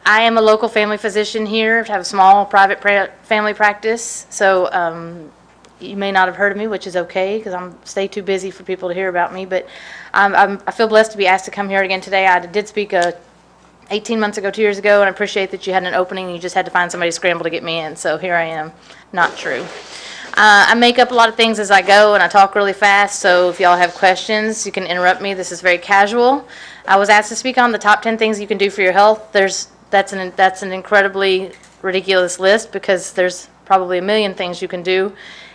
I am a local family physician here. I have a small private family practice, so you may not have heard of me, which is okay because I'm stay too busy for people to hear about me. But I feel blessed to be asked to come here again today. I did speak 18 months ago, 2 years ago, and I appreciate that you had an opening. You just had to find somebody to scramble to get me in, so here I am. Not true. I make up a lot of things as I go, and I talk really fast, so if y'all have questions, you can interrupt me. This is very casual. I was asked to speak on the top 10 things you can do for your health. That's an incredibly ridiculous list because there's probably a million things you can do.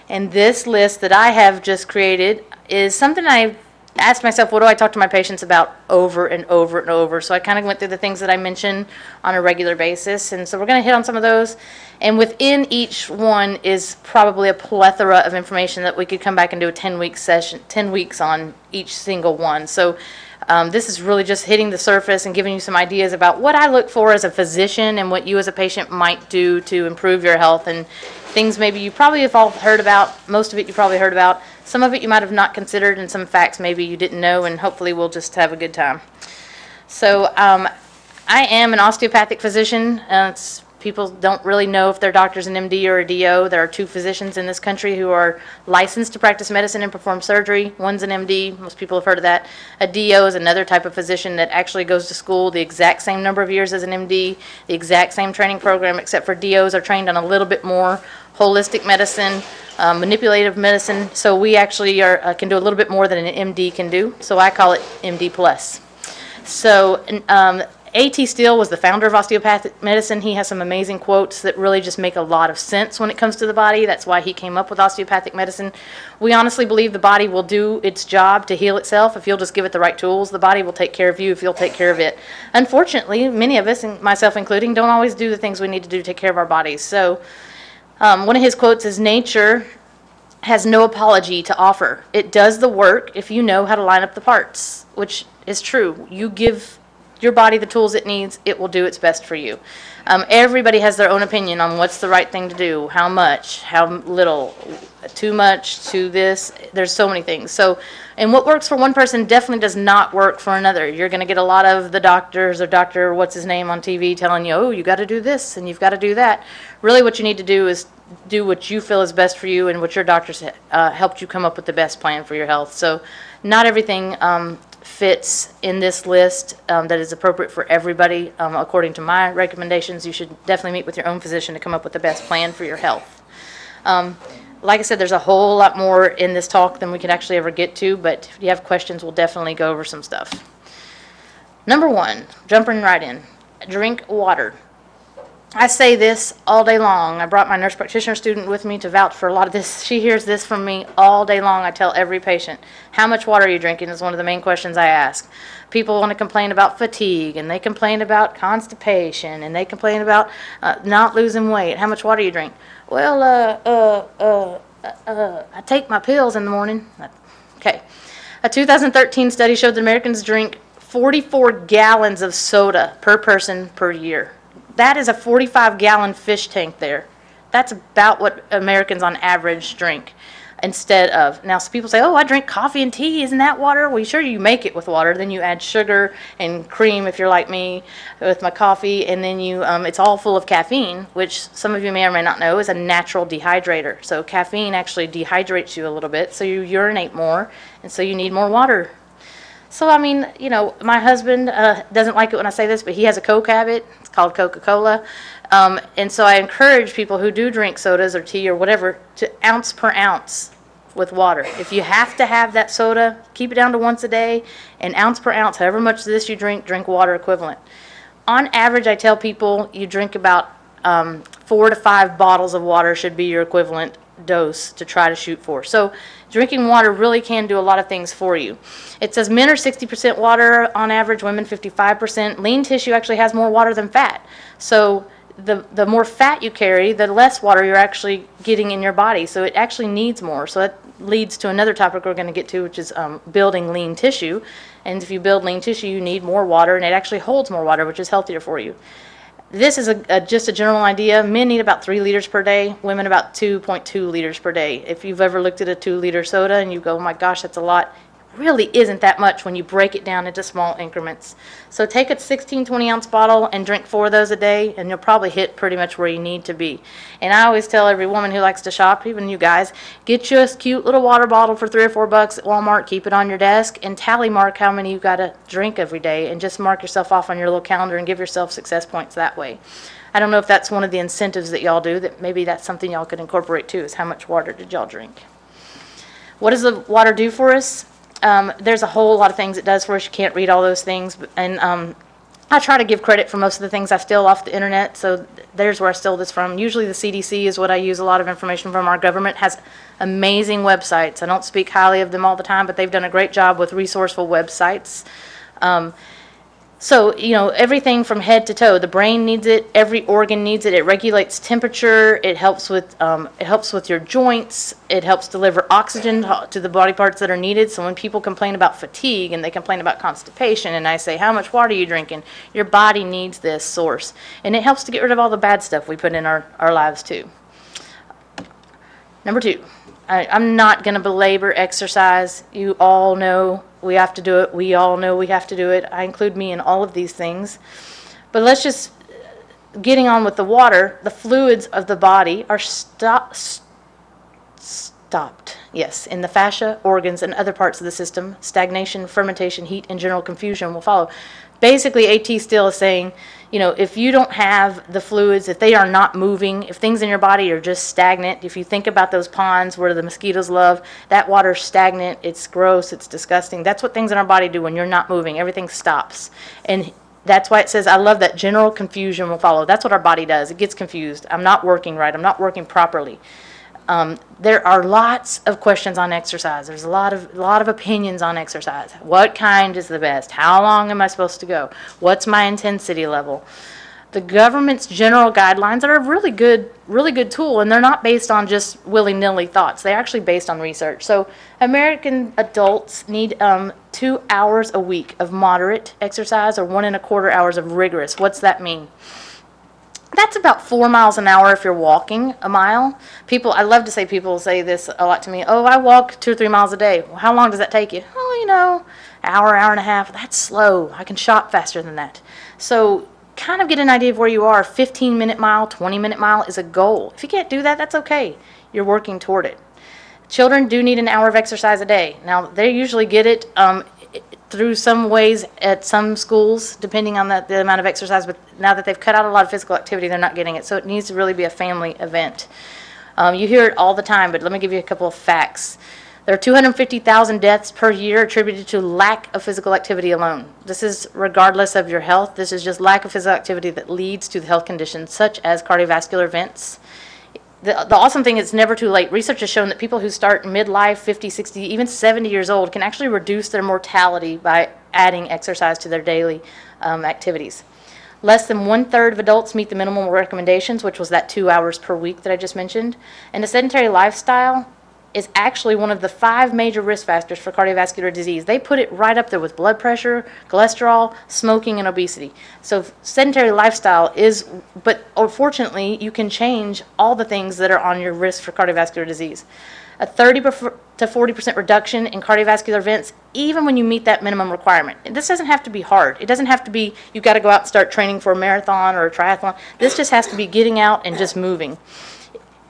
And this list that I have just created is something I asked myself, what do I talk to my patients about over and over and over? So I kind of went through the things that I mention on a regular basis. And so we're going to hit on some of those. And within each one is probably a plethora of information that we could come back and do a 10-week session, 10 weeks on each single one. So this is really just hitting the surface and giving you some ideas about what I look for as a physician and what you as a patient might do to improve your health, and things maybe you probably have all heard about. Most of it you probably heard about. Some of it you might have not considered, and some facts maybe you didn't know, and hopefully we'll just have a good time. So I am an osteopathic physician. People don't really know if they're doctors, an MD or a DO. There are two physicians in this country who are licensed to practice medicine and perform surgery. One's an MD. Most people have heard of that. A DO is another type of physician that actually goes to school the exact same number of years as an MD, the exact same training program, except for DOs are trained on a little bit more holistic medicine, manipulative medicine. So we actually can do a little bit more than an MD can do. So I call it MD plus. So A.T. Steele was the founder of osteopathic medicine. He has some amazing quotes that really just make a lot of sense when it comes to the body. That's why he came up with osteopathic medicine. We honestly believe the body will do its job to heal itself if you'll just give it the right tools. The body will take care of you if you'll take care of it. Unfortunately, many of us, and myself including, don't always do the things we need to do to take care of our bodies. So one of his quotes is, nature has no apology to offer. It does the work if you know how to line up the parts, which is true. You give your body the tools it needs, it will do its best for you. Everybody has their own opinion on what's the right thing to do, how much, how little, too much, to this. There's so many things. So, and what works for one person definitely does not work for another. You're going to get a lot of the doctors or Dr. what's his name on TV telling you, oh, you got to do this and you've got to do that. Really what you need to do is do what you feel is best for you and what your doctors helped you come up with the best plan for your health. So not everything fits in this list that is appropriate for everybody. According to my recommendations, you should definitely meet with your own physician to come up with the best plan for your health. Like I said, there's a whole lot more in this talk than we could actually ever get to, but if you have questions, we'll definitely go over some stuff. Number one, jumping right in, drink water. I say this all day long. I brought my nurse practitioner student with me to vouch for a lot of this. She hears this from me all day long. I tell every patient, how much water are you drinking is one of the main questions I ask. People want to complain about fatigue, and they complain about constipation, and they complain about not losing weight. How much water you drink? Well, I take my pills in the morning. Okay. A 2013 study showed that Americans drink 44 gallons of soda per person per year. That is a 45-gallon fish tank there. That's about what Americans on average drink instead of. Now, some people say, oh, I drink coffee and tea. Isn't that water? Well, sure, you make it with water. Then you add sugar and cream, if you're like me, with my coffee. And then it's all full of caffeine, which some of you may or may not know is a natural dehydrator. So caffeine actually dehydrates you a little bit, so you urinate more, and so you need more water. So, I mean, my husband doesn't like it when I say this, but he has a Coke habit. It's called Coca-Cola. And so I encourage people who do drink sodas or tea or whatever to ounce per ounce with water. If you have to have that soda, keep it down to once a day, and ounce per ounce, however much of this you drink water equivalent. On average, I tell people you drink about 4 to 5 bottles of water should be your equivalent dose to try to shoot for. So drinking water really can do a lot of things for you. It says men are 60% water on average, women 55%. Lean tissue actually has more water than fat. So the more fat you carry, the less water you're actually getting in your body. So it actually needs more. So that leads to another topic we're going to get to, which is building lean tissue. And if you build lean tissue, you need more water, and it actually holds more water, which is healthier for you. This is just a general idea. Men need about 3 liters per day, women about 2.2 liters per day. If you've ever looked at a 2-liter soda and you go, oh my gosh, that's a lot, really isn't that much when you break it down into small increments. So take a 16, 20-ounce bottle and drink 4 of those a day, and you'll probably hit pretty much where you need to be. And I always tell every woman who likes to shop, even you guys, get you a cute little water bottle for $3 or $4 at Walmart, keep it on your desk, and tally mark how many you got to drink every day, and just mark yourself off on your little calendar and give yourself success points that way. I don't know if that's one of the incentives that y'all do, that maybe that's something y'all could incorporate too, is how much water did y'all drink. What does the water do for us? There's a whole lot of things it does for us. You can't read all those things, and I try to give credit for most of the things I steal off the internet, so there's where I steal this from. Usually the CDC is what I use a lot of information from. Our government has amazing websites. I don't speak highly of them all the time, but they've done a great job with resourceful websites. So, you know, everything from head to toe. The brain needs it. Every organ needs it. It regulates temperature. It helps with your joints. It helps deliver oxygen to the body parts that are needed. So when people complain about fatigue and they complain about constipation, and I say, how much water are you drinking? Your body needs this source. And it helps to get rid of all the bad stuff we put in our lives too. Number 2, I'm not going to belabor exercise. You all know we have to do it. We all know we have to do it. I include me in all of these things. But let's just, getting on with the water, the fluids of the body are stopped, yes, in the fascia, organs, and other parts of the system. Stagnation, fermentation, heat, and general confusion will follow. Basically, AT still is saying, you know, if you don't have the fluids, if they are not moving, if things in your body are just stagnant, if you think about those ponds where the mosquitoes love, that water's stagnant, it's gross, it's disgusting. That's what things in our body do when you're not moving. Everything stops. And that's why it says, I love that general confusion will follow. That's what our body does. It gets confused. I'm not working right. I'm not working properly. There are lots of questions on exercise. There's a lot of opinions on exercise. What kind is the best? How long am I supposed to go? What's my intensity level? The government's general guidelines are a really good tool, and they're not based on just willy-nilly thoughts. They're actually based on research. So American adults need 2 hours a week of moderate exercise or 1.25 hours of rigorous. What's that mean? That's about 4 miles an hour if you're walking a mile. I love to say, people say this a lot to me, oh, I walk 2 or 3 miles a day. Well, how long does that take you? Oh, you know, hour and a half. That's slow. I can shop faster than that. So kind of get an idea of where you are. 15-minute mile, 20-minute mile is a goal. If you can't do that, that's okay. You're working toward it. Children do need an hour of exercise a day. Now, they usually get it through some ways at some schools, depending on the amount of exercise, but now that they've cut out a lot of physical activity, they're not getting it. So it needs to really be a family event. You hear it all the time, but let me give you a couple of facts. There are 250,000 deaths per year attributed to lack of physical activity alone. This is regardless of your health. This is just lack of physical activity that leads to health conditions such as cardiovascular events. The awesome thing is it's never too late. Research has shown that people who start midlife, 50, 60, even 70 years old, can actually reduce their mortality by adding exercise to their daily activities. Less than 1/3 of adults meet the minimum recommendations, which was that 2 hours per week that I just mentioned. And a sedentary lifestyle is actually one of the 5 major risk factors for cardiovascular disease. They put it right up there with blood pressure, cholesterol, smoking, and obesity. So sedentary lifestyle is, but unfortunately, you can change all the things that are on your risk for cardiovascular disease. A 30 to 40% reduction in cardiovascular events, even when you meet that minimum requirement. And this doesn't have to be hard. It doesn't have to be, you've got to go out and start training for a marathon or a triathlon. This just has to be getting out and just moving.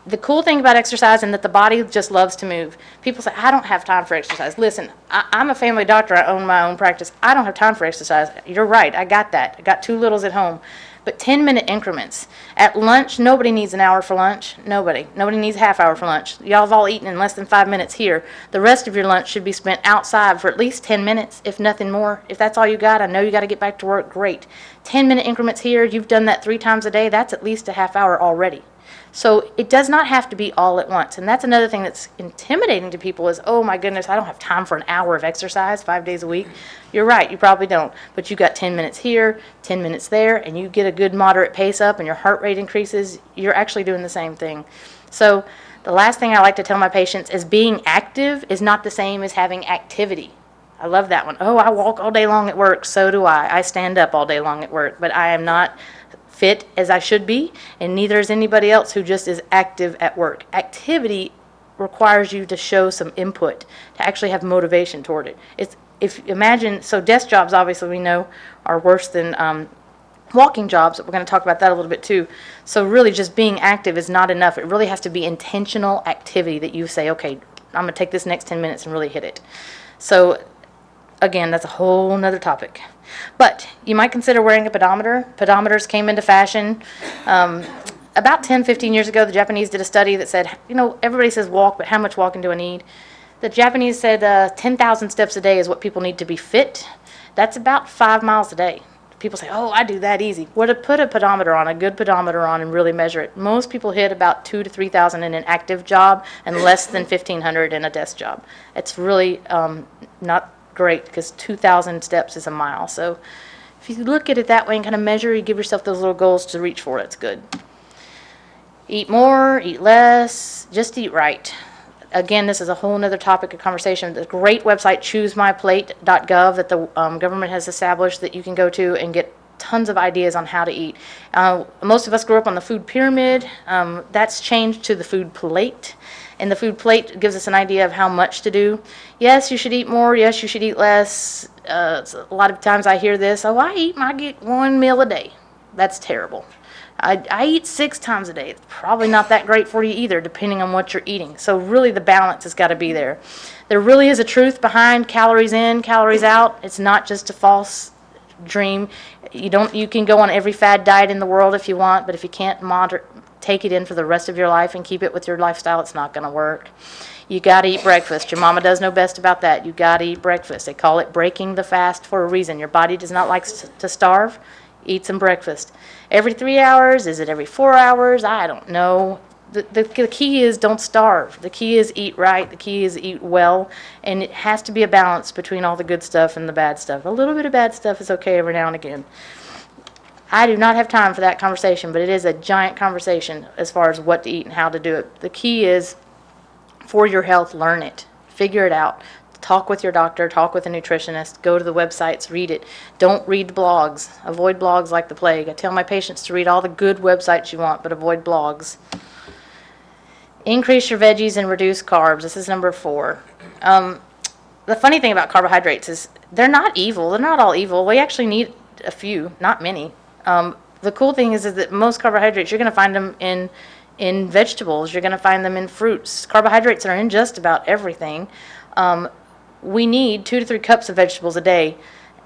The cool thing about exercise is that the body just loves to move. People say, I don't have time for exercise. Listen, I'm a family doctor. I own my own practice. I don't have time for exercise. You're right. I got that. I got 2 littles at home. But 10-minute increments. At lunch, nobody needs an hour for lunch. Nobody. Nobody needs a half hour for lunch. Y'all have all eaten in less than 5 minutes here. The rest of your lunch should be spent outside for at least 10 minutes, if nothing more. If that's all you got, I know you got to get back to work. Great. 10-minute increments here. You've done that 3 times a day. That's at least a half hour already. So it does not have to be all at once. And that's another thing that's intimidating to people is, oh my goodness, I don't have time for an hour of exercise 5 days a week. You're right, you probably don't. But you got 10 minutes here, 10 minutes there, and you get a good moderate pace up and your heart rate increases, you're actually doing the same thing. So the last thing I like to tell my patients is being active is not the same as having activity. I love that one. Oh, I walk all day long at work. So do I. I stand up all day long at work, but I am not fit as I should be, and neither is anybody else who just is active at work. Activity requires you to show some input, to actually have motivation toward it. If imagine, so desk jobs obviously we know are worse than walking jobs, but we're going to talk about that a little bit too. So really just being active is not enough. It really has to be intentional activity that you say, okay, I'm going to take this next 10 minutes and really hit it. So again, that's a whole nother topic. But you might consider wearing a pedometer. Pedometers came into fashion. About 10, 15 years ago, the Japanese did a study that said, everybody says walk, but how much walking do I need? The Japanese said 10,000 steps a day is what people need to be fit. That's about 5 miles a day. People say, oh, I do that easy. Well, to put a pedometer on, a good pedometer on, and really measure it, most people hit about 2,000 to 3,000 in an active job and less than 1,500 in a desk job. It's really not great because 2,000 steps is a mile. So if you look at it that way and kind of measure, you give yourself those little goals to reach for, it's good. Eat more, eat less, just eat right. Again, this is a whole other topic of conversation. The great website, choosemyplate.gov, that the government has established that you can go to and get tons of ideas on how to eat. Most of us grew up on the food pyramid. That's changed to the food plate. And the food plate gives us an idea of how much to do. Yes, you should eat more. Yes, you should eat less. A lot of times I hear this, oh, I get 1 meal a day. That's terrible. I eat 6 times a day. It's probably not that great for you either, depending on what you're eating. So really the balance has got to be there. There really is a truth behind calories in, calories out. It's not just a false dream. You can go on every fad diet in the world if you want, but if you can't take it in for the rest of your life and keep it with your lifestyle, it's not going to work. You got to eat breakfast. Your mama does know best about that. You got to eat breakfast. They call it breaking the fast for a reason. Your body does not like to starve. Eat some breakfast. Every 3 hours? Is it every 4 hours? I don't know. The key is don't starve. The key is eat right. The key is eat well. And it has to be a balance between all the good stuff and the bad stuff. A little bit of bad stuff is okay every now and again. I do not have time for that conversation, but it is a giant conversation as far as what to eat and how to do it. The key is, for your health, learn it. Figure it out. Talk with your doctor, talk with a nutritionist, go to the websites, read it. Don't read blogs. Avoid blogs like the plague. I tell my patients to read all the good websites you want, but avoid blogs. Increase your veggies and reduce carbs. This is number 4. The funny thing about carbohydrates is they're not evil. They're not all evil. We actually need a few, not many. The cool thing is that most carbohydrates, you're going to find them in vegetables. You're going to find them in fruits. Carbohydrates are in just about everything. We need 2 to 3 cups of vegetables a day,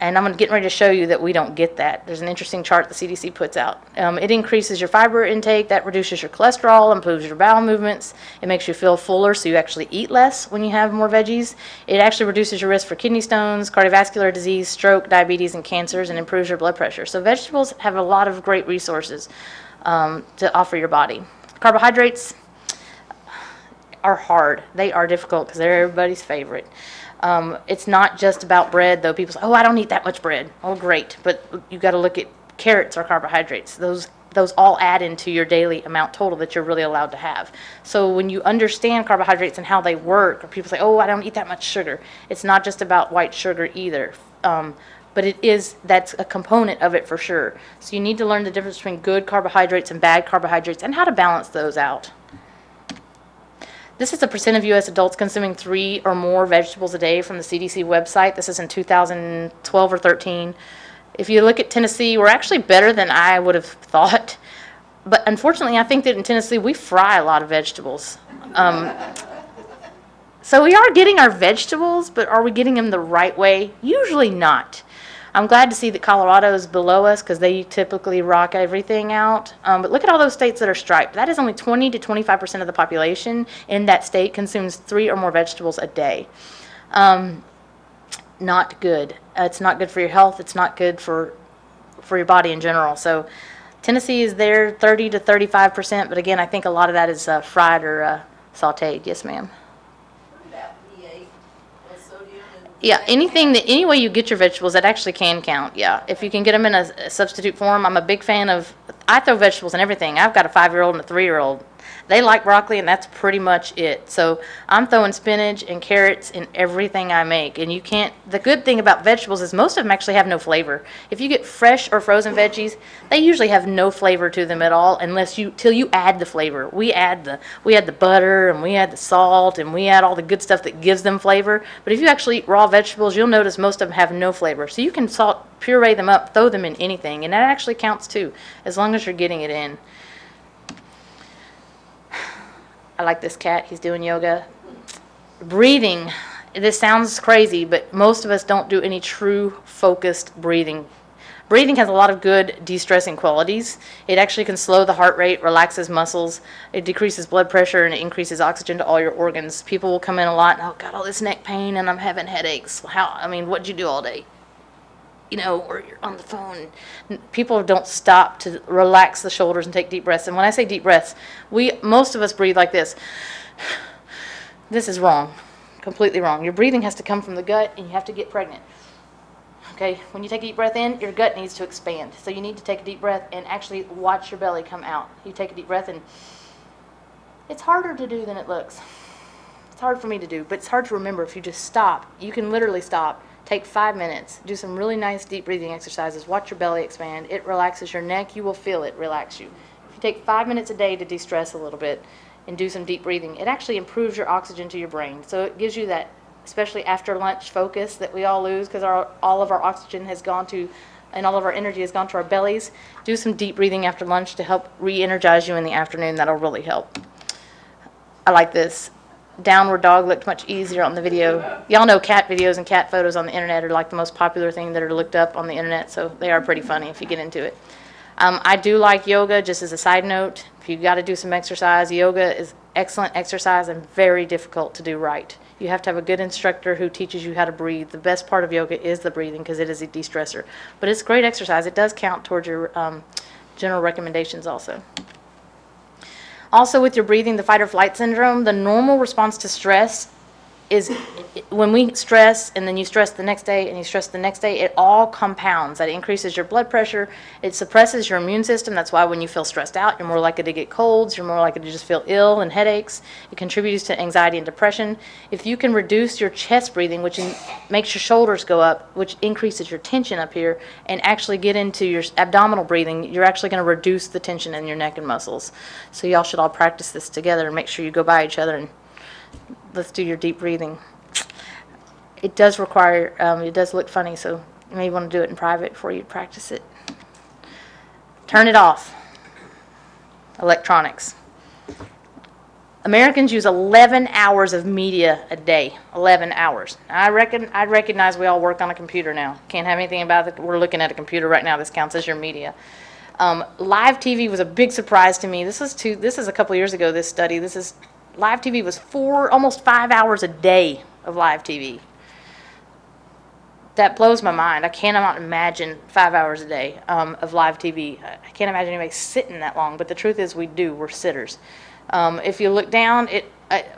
and I'm getting ready to show you that we don't get that. There's an interesting chart the CDC puts out. It increases your fiber intake, that reduces your cholesterol, improves your bowel movements, it makes you feel fuller so you actually eat less when you have more veggies. It actually reduces your risk for kidney stones, cardiovascular disease, stroke, diabetes, and cancers, and improves your blood pressure. So vegetables have a lot of great resources to offer your body. Carbohydrates are hard. They are difficult because they're everybody's favorite. It's not just about bread, though. People say, oh, I don't eat that much bread. Oh, great. But you got to look at carrots or carbohydrates. Those all add into your daily amount total that you're really allowed to have. So when you understand carbohydrates and how they work, or people say, oh, I don't eat that much sugar. It's not just about white sugar either. But that's a component of it for sure. So you need to learn the difference between good carbohydrates and bad carbohydrates and how to balance those out. This is a percent of U.S. adults consuming 3 or more vegetables a day from the CDC website. This is in 2012 or 13. If you look at Tennessee, we're actually better than I would have thought. But unfortunately, I think that in Tennessee, we fry a lot of vegetables. So we are getting our vegetables, but are we getting them the right way? Usually not. I'm glad to see that Colorado is below us because they typically rock everything out. But look at all those states that are striped. That is only 20 to 25% of the population in that state consumes 3 or more vegetables a day. Not good. It's not good for your health. It's not good for your body in general. So Tennessee is there 30 to 35%, but again, I think a lot of that is fried or sauteed. Yes, ma'am. Yeah, any way you get your vegetables, that actually can count, yeah. If you can get them in a substitute form, I'm a big fan of, I throw vegetables in everything. I've got a 5-year-old and a 3-year-old. They like broccoli, and that's pretty much it. So I'm throwing spinach and carrots in everything I make. And you can't, the good thing about vegetables is most of them actually have no flavor. If you get fresh or frozen veggies, they usually have no flavor to them at all till you add the flavor. We add the butter, and we add the salt, and we add all the good stuff that gives them flavor. But if you actually eat raw vegetables, you'll notice most of them have no flavor. So you can puree them up, throw them in anything, and that actually counts too, as long as you're getting it in. I like this cat. He's doing yoga. Breathing. This sounds crazy, but most of us don't do any true focused breathing. Breathing has a lot of good de-stressing qualities. It actually can slow the heart rate, relaxes muscles, it decreases blood pressure, and it increases oxygen to all your organs. People will come in a lot, and oh, got all this neck pain, and I'm having headaches. What'd you do all day? Or you're on the phone. People don't stop to relax the shoulders and take deep breaths. And when I say deep breaths, most of us breathe like this. This is wrong, completely wrong. Your breathing has to come from the gut, and you have to get pregnant. Okay, when you take a deep breath in, your gut needs to expand. So you need to take a deep breath and actually watch your belly come out. You take a deep breath, and it's harder to do than it looks. It's hard for me to do, but it's hard to remember if you just stop. You can literally stop. Take 5 minutes. Do some really nice deep breathing exercises. Watch your belly expand. It relaxes your neck. You will feel it relax you. If you take 5 minutes a day to de-stress a little bit and do some deep breathing, it actually improves your oxygen to your brain. So it gives you that, especially after lunch focus that we all lose because all of our oxygen has gone to, and all of our energy has gone to our bellies. Do some deep breathing after lunch to help re-energize you in the afternoon. That'll really help. I like this. Downward dog looked much easier on the video. Y'all know cat videos and cat photos on the internet are like the most popular thing that are looked up on the internet, so they are pretty funny if you get into it. I do like yoga, just as a side note. If you got to do some exercise, yoga is excellent exercise and very difficult to do right. You have to have a good instructor who teaches you how to breathe. The best part of yoga is the breathing because it is a de-stressor. But it's great exercise. It does count towards your general recommendations also. Also, with your breathing, the fight or flight syndrome, the normal response to stress is when we stress and then you stress the next day and you stress the next day, it all compounds. That increases your blood pressure. It suppresses your immune system. That's why when you feel stressed out, you're more likely to get colds. You're more likely to just feel ill and headaches. It contributes to anxiety and depression. If you can reduce your chest breathing, which makes your shoulders go up, which increases your tension up here, and actually get into your abdominal breathing, you're actually going to reduce the tension in your neck and muscles. So y'all should all practice this together and make sure you go by each other and let's do your deep breathing. It does require, it does look funny, so you may want to do it in private before you practice it. Turn it off. Electronics. Americans use 11 hours of media a day. 11 hours. I recognize we all work on a computer now. Can't have anything about it. We're looking at a computer right now. This counts as your media. Live TV was a big surprise to me. This is a couple years ago, this study. Live TV was almost 5 hours a day of live TV. That blows my mind. I cannot imagine 5 hours a day of live TV. I can't imagine anybody sitting that long, but the truth is we do. We're sitters. If you look down,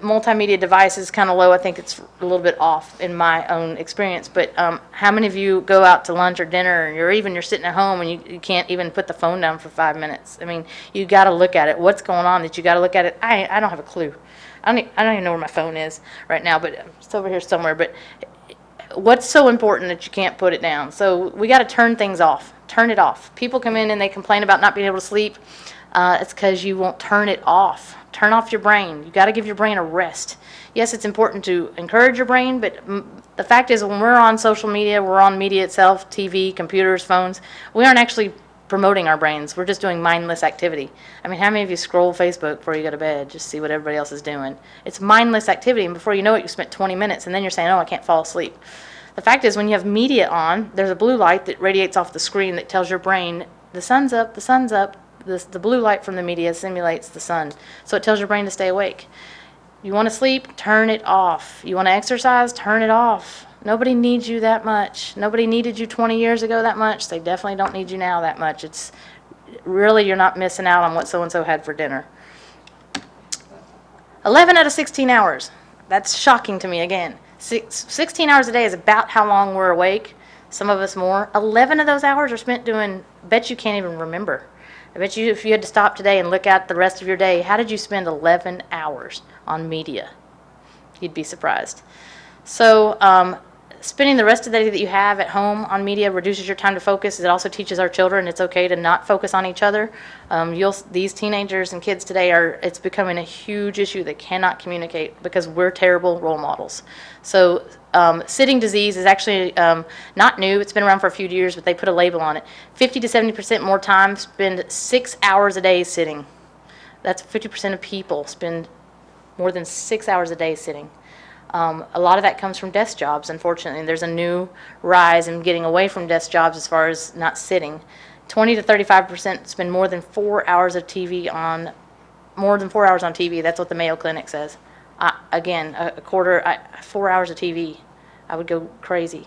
multimedia device is kind of low. I think it's a little bit off in my own experience, but how many of you go out to lunch or dinner and you're sitting at home and you can't even put the phone down for 5 minutes? I mean, you got to look at it. What's going on that you got to look at it? I don't have a clue. I don't even know where my phone is right now, but it's over here somewhere. But what's so important that you can't put it down? So we got to turn things off. Turn it off. People come in and they complain about not being able to sleep. It's because you won't turn it off. Turn off your brain. You got to give your brain a rest. Yes, it's important to encourage your brain, but the fact is when we're on social media, we're on media itself, TV, computers, phones, we aren't actually promoting our brains. We're just doing mindless activity. I mean, how many of you scroll Facebook before you go to bed, just see what everybody else is doing? It's mindless activity, and before you know it, you spent 20 minutes, and then you're saying, oh, I can't fall asleep. The fact is, when you have media on, there's a blue light that radiates off the screen that tells your brain, the sun's up, the sun's up. The blue light from the media simulates the sun, so it tells your brain to stay awake. You want to sleep? Turn it off. You want to exercise? Turn it off. Nobody needs you that much. Nobody needed you 20 years ago that much. They definitely don't need you now that much. It's really, you're not missing out on what so-and-so had for dinner. 11 out of 16 hours. That's shocking to me again. 16 hours a day is about how long we're awake. Some of us more. 11 of those hours are spent doing, bet you can't even remember. I bet you if you had to stop today and look at the rest of your day, how did you spend 11 hours on media? You'd be surprised. So spending the rest of the day that you have at home on media reduces your time to focus. It also teaches our children it's okay to not focus on each other. These teenagers and kids today it's becoming a huge issue. They cannot communicate because we're terrible role models. So sitting disease is actually not new. It's been around for a few years, but they put a label on it. 50 to 70% more time spend 6 hours a day sitting. That's 50% of people spend more than 6 hours a day sitting. A lot of that comes from desk jobs, unfortunately. There's a new rise in getting away from desk jobs as far as not sitting. 20 to 35% spend more than 4 hours of TV on, more than 4 hours on TV. That's what the Mayo Clinic says. Again, 4 hours of TV. I would go crazy.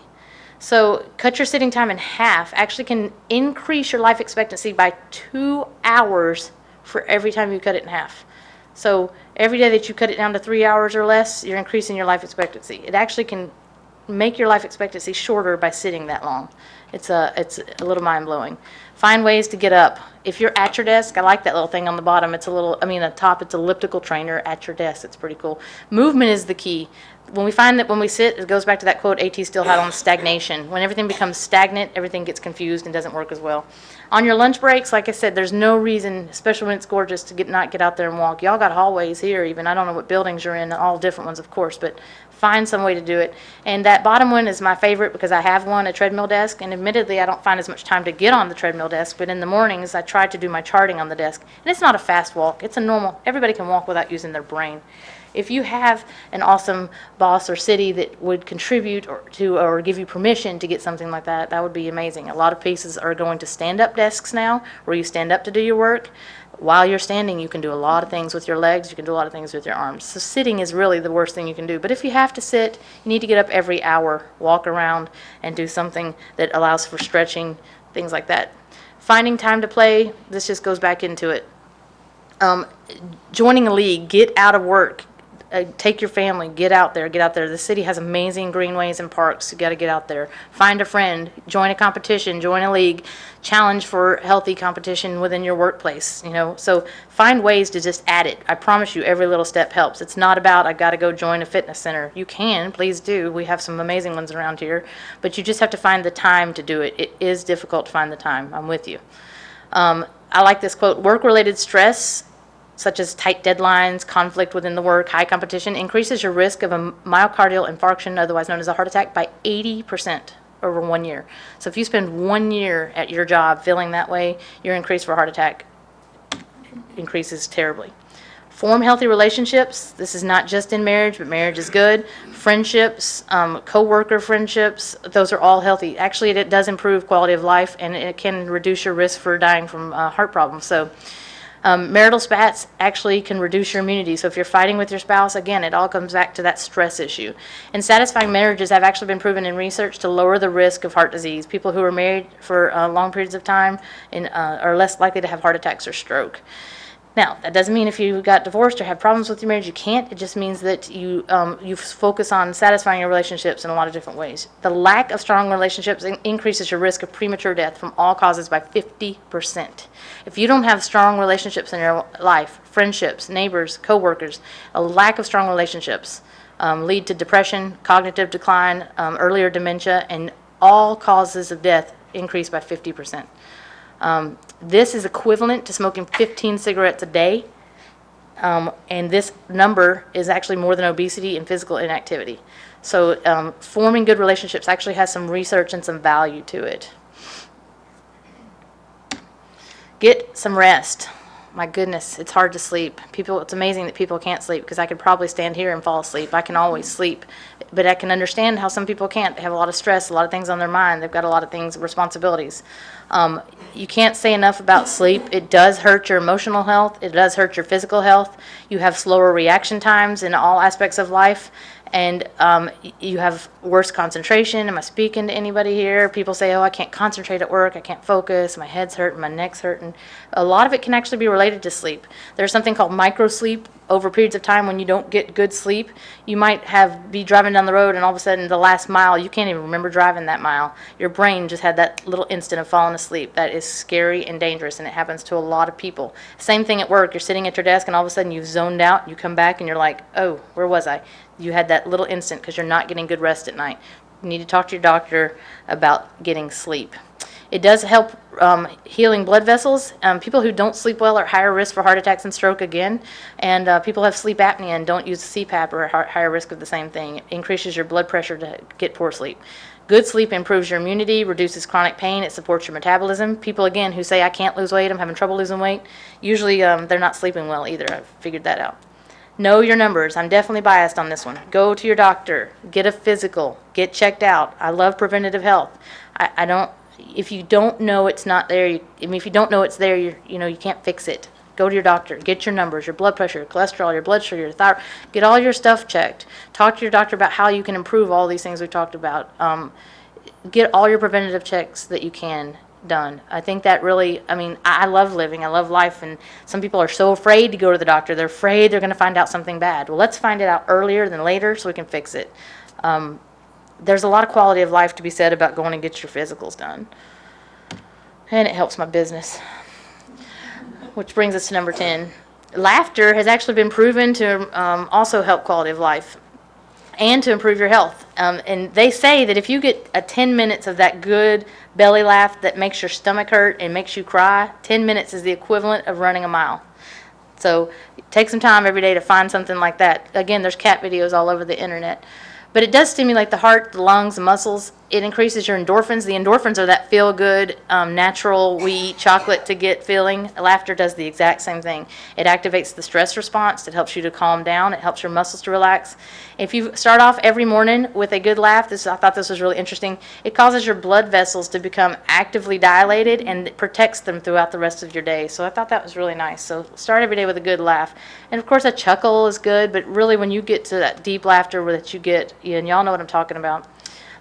So cut your sitting time in half. Actually can increase your life expectancy by 2 hours for every time you cut it in half. So every day that you cut it down to 3 hours or less, you're increasing your life expectancy. It actually can make your life expectancy shorter by sitting that long. It's a little mind-blowing. Find ways to get up. If you're at your desk, I like that little thing on the bottom. It's a little, at the top, it's elliptical trainer at your desk. It's pretty cool. Movement is the key. When we find that when we sit, it goes back to that quote AT still had on stagnation. When everything becomes stagnant, everything gets confused and doesn't work as well. On your lunch breaks, like I said, there's no reason, especially when it's gorgeous, to not get out there and walk. Y'all got hallways here even. I don't know what buildings you're in, all different ones, of course, but find some way to do it. And that bottom one is my favorite because I have one, a treadmill desk, and admittedly I don't find as much time to get on the treadmill desk, but in the mornings I try to do my charting on the desk. And it's not a fast walk. It's a normal, everybody can walk without using their brain. If you have an awesome boss or city that would contribute or give you permission to get something like that, that would be amazing. A lot of places are going to stand-up desks now, where you stand up to do your work. While you're standing, you can do a lot of things with your legs. You can do a lot of things with your arms. So sitting is really the worst thing you can do. But if you have to sit, you need to get up every hour, walk around, and do something that allows for stretching, things like that. Finding time to play, this just goes back into it. Joining a league, get out of work. Take your family, get out there, get out there. The city has amazing greenways and parks. You got to get out there. Find a friend, join a competition, join a league, challenge for healthy competition within your workplace, So find ways to just add it. I promise you every little step helps. It's not about I got to go join a fitness center. You can, please do. We have some amazing ones around here, but you just have to find the time to do it. It is difficult to find the time. I'm with you. I like this quote, work-related stress such as tight deadlines, conflict within the work, high competition, increases your risk of a myocardial infarction, otherwise known as a heart attack, by 80% over 1 year. So if you spend 1 year at your job feeling that way, your increase for a heart attack increases terribly. Form healthy relationships. This is not just in marriage, but marriage is good. Friendships, co-worker friendships, those are all healthy. Actually, it does improve quality of life, and it can reduce your risk for dying from heart problems. So marital spats actually can reduce your immunity. So if you're fighting with your spouse, again, it all comes back to that stress issue. And satisfying marriages have actually been proven in research to lower the risk of heart disease. People who are married for long periods of time are less likely to have heart attacks or stroke. Now, that doesn't mean if you got divorced or have problems with your marriage, you can't. It just means that you focus on satisfying your relationships in a lot of different ways. The lack of strong relationships increases your risk of premature death from all causes by 50%. If you don't have strong relationships in your life, friendships, neighbors, coworkers, a lack of strong relationships lead to depression, cognitive decline, earlier dementia, and all causes of death increase by 50%. This is equivalent to smoking 15 cigarettes a day, and this number is actually more than obesity and physical inactivity. So forming good relationships actually has some research and some value to it. Get some rest. My goodness, it's hard to sleep. It's amazing that people can't sleep, because I could probably stand here and fall asleep. I can always sleep, but I can understand how some people can't. They have a lot of stress, a lot of things on their mind. They've got a lot of things, responsibilities. You can't say enough about sleep. It does hurt your emotional health. It does hurt your physical health. You have slower reaction times in all aspects of life, and you have worse concentration. Am I speaking to anybody here? People say, oh, I can't concentrate at work, I can't focus, my head's hurting, my neck's hurting. A lot of it can actually be related to sleep. There's something called microsleep. Over periods of time when you don't get good sleep, you might be driving down the road and all of a sudden the last mile, you can't even remember driving that mile. Your brain just had that little instant of falling asleep. That is scary and dangerous, and it happens to a lot of people. Same thing at work. You're sitting at your desk and all of a sudden you've zoned out, you come back and you're like, oh, where was I? You had that little instant because you're not getting good rest at night. You need to talk to your doctor about getting sleep. It does help healing blood vessels. People who don't sleep well are higher risk for heart attacks and stroke again. And people who have sleep apnea and don't use CPAP are higher risk of the same thing. It increases your blood pressure to get poor sleep. Good sleep improves your immunity, reduces chronic pain, it supports your metabolism. People, again, who say, I can't lose weight, I'm having trouble losing weight, usually they're not sleeping well either. I've figured that out. Know your numbers. I'm definitely biased on this one. Go to your doctor. Get a physical. Get checked out. I love preventative health. I don't... If you don't know it's not there, if you don't know it's there, you can't fix it. Go to your doctor. Get your numbers, your blood pressure, your cholesterol, your blood sugar, your thyroid. Get all your stuff checked. Talk to your doctor about how you can improve all these things we talked about. Get all your preventative checks that you can done. I think that really, I love living. I love life, and some people are so afraid to go to the doctor. They're afraid they're going to find out something bad. Well, let's find it out earlier than later so we can fix it. There's a lot of quality of life to be said about going and get your physicals done. And it helps my business. Which brings us to number 10. Laughter has actually been proven to also help quality of life and to improve your health. And they say that if you get 10 minutes of that good belly laugh that makes your stomach hurt and makes you cry, 10 minutes is the equivalent of running a mile. So take some time every day to find something like that. Again, there's cat videos all over the internet. But it does stimulate the heart, the lungs, the muscles. It increases your endorphins. The endorphins are that feel-good, natural, we eat chocolate to get feeling. Laughter does the exact same thing. It activates the stress response. It helps you to calm down. It helps your muscles to relax. If you start off every morning with a good laugh, I thought this was really interesting, it causes your blood vessels to become actively dilated and it protects them throughout the rest of your day. So I thought that was really nice. So start every day with a good laugh. And of course a chuckle is good, but really when you get to that deep laughter that you get, and y'all know what I'm talking about,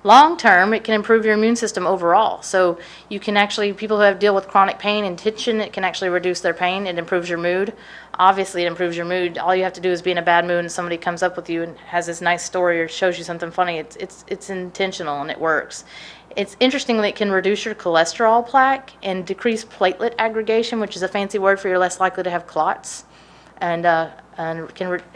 long term, it can improve your immune system overall. So you can actually, people who deal with chronic pain and tension, it can actually reduce their pain. It improves your mood. Obviously, it improves your mood. All you have to do is be in a bad mood and somebody comes up with you and has this nice story or shows you something funny. It's intentional and it works. It's interesting that it can reduce your cholesterol plaque and decrease platelet aggregation, which is a fancy word for you're less likely to have clots. And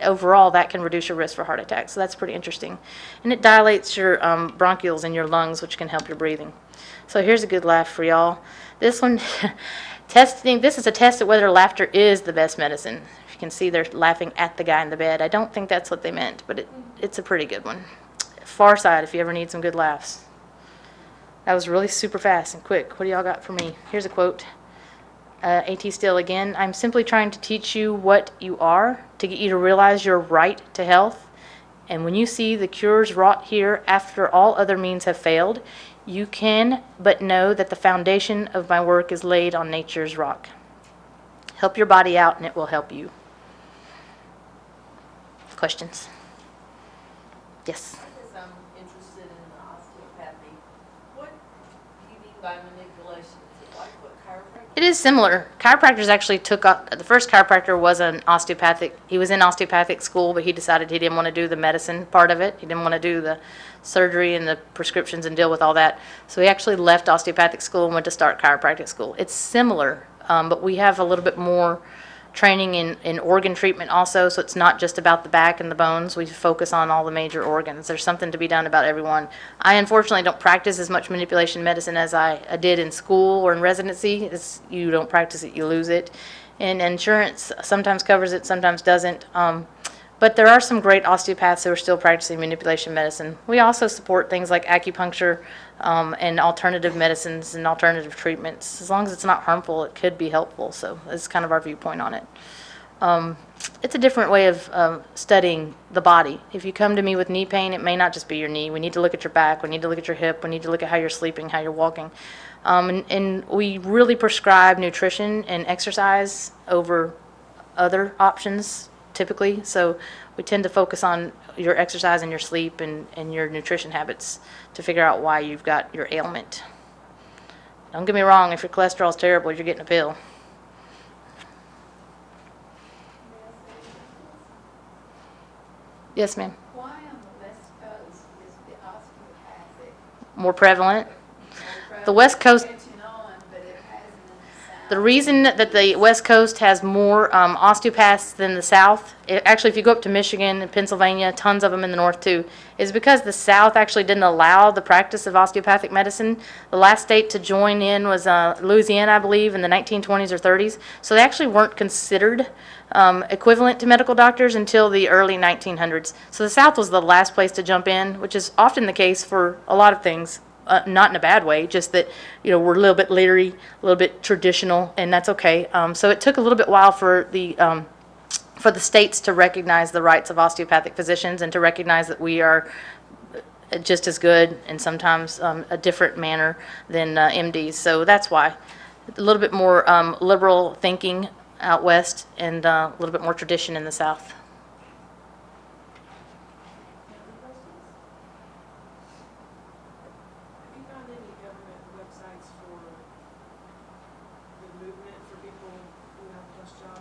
overall, that can reduce your risk for heart attack. So that's pretty interesting. And it dilates your bronchioles in your lungs, which can help your breathing. So here's a good laugh for y'all. This one, this is a test at whether laughter is the best medicine. If you can see, they're laughing at the guy in the bed. I don't think that's what they meant, but it's a pretty good one. Far side, if you ever need some good laughs. That was really super fast and quick. What do y'all got for me? Here's a quote. A.T. Still again, I'm simply trying to teach you what you are, to get you to realize your right to health. And when you see the cures wrought here after all other means have failed, you can but know that the foundation of my work is laid on nature's rock. Help your body out and it will help you. Questions? Yes? I guess I'm interested in osteopathy. What do you mean by manipulation? Is it like what chiropractic? It is similar. Chiropractors actually took up, the first chiropractor was he was in osteopathic school, but he decided he didn't want to do the medicine part of it. He didn't want to do the surgery and the prescriptions and deal with all that. So he actually left osteopathic school and went to start chiropractic school. It's similar, but we have a little bit more training in organ treatment also, so it's not just about the back and the bones. We focus on all the major organs. There's something to be done about everyone. I unfortunately don't practice as much manipulation medicine as I did in school or in residency. You don't practice it, you lose it. And insurance sometimes covers it, sometimes doesn't. But there are some great osteopaths who are still practicing manipulation medicine. We also support things like acupuncture and alternative medicines and alternative treatments. As long as it's not harmful, it could be helpful. So that's kind of our viewpoint on it. It's a different way of studying the body. If you come to me with knee pain, it may not just be your knee. We need to look at your back. We need to look at your hip. We need to look at how you're sleeping, how you're walking. And we really prescribe nutrition and exercise over other options typically. So we tend to focus on your exercise and your sleep and your nutrition habits to figure out why you've got your ailment. Don't get me wrong, if your cholesterol's terrible, you're getting a pill. Yes, ma'am. Why on the West Coast is the osteopathic More prevalent. more The West Coast, catching on, but it hasn't in the South? the reason that the West Coast has more osteopaths than the South, actually if you go up to Michigan and Pennsylvania, tons of them in the North too, is because the South actually didn't allow the practice of osteopathic medicine. The last state to join in was Louisiana, I believe, in the 1920s or 30s. So they actually weren't considered equivalent to medical doctors until the early 1900s. So the South was the last place to jump in, which is often the case for a lot of things. Not in a bad way, just that, we're a little bit leery, a little bit traditional, and that's okay. So it took a little bit while for the states to recognize the rights of osteopathic physicians and to recognize that we are just as good and sometimes a different manner than MDs. So that's why. A little bit more liberal thinking out west and a little bit more tradition in the South. Have you found any government websites for the movement for people who have a plus job?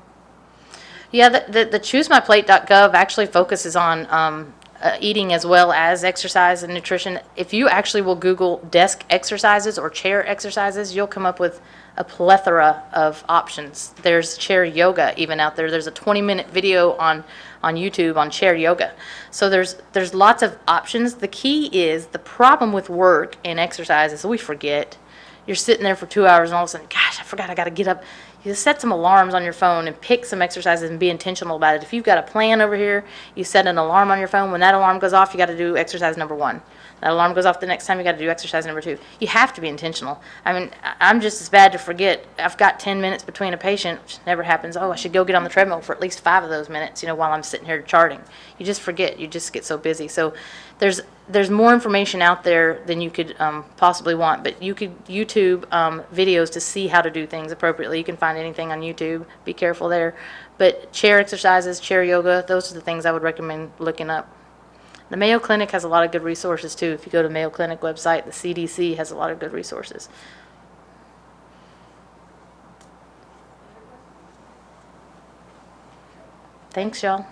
Yeah, the ChooseMyPlate.gov actually focuses on eating as well as exercise and nutrition. If you actually will Google desk exercises or chair exercises, you'll come up with a plethora of options. There's chair yoga even out there. There's a 20-minute video on YouTube on chair yoga. So there's lots of options. The key is the problem with work and exercise is we forget. You're sitting there for 2 hours and all of a sudden, gosh, I forgot I got to get up. You set some alarms on your phone and pick some exercises and be intentional about it. If you've got a plan over here, you set an alarm on your phone. When that alarm goes off, you got to do exercise number 1. That alarm goes off the next time, you got to do exercise number 2. You have to be intentional. I mean, I'm just as bad to forget. I've got 10 minutes between a patient, which never happens. Oh, I should go get on the treadmill for at least 5 of those minutes, while I'm sitting here charting. You just forget. You just get so busy. So there's more information out there than you could possibly want, but you could YouTube videos to see how to do things appropriately. You can find anything on YouTube. Be careful there. But chair exercises, chair yoga, those are the things I would recommend looking up. The Mayo Clinic has a lot of good resources too. If you go to the Mayo Clinic website, the CDC has a lot of good resources. Thanks, y'all.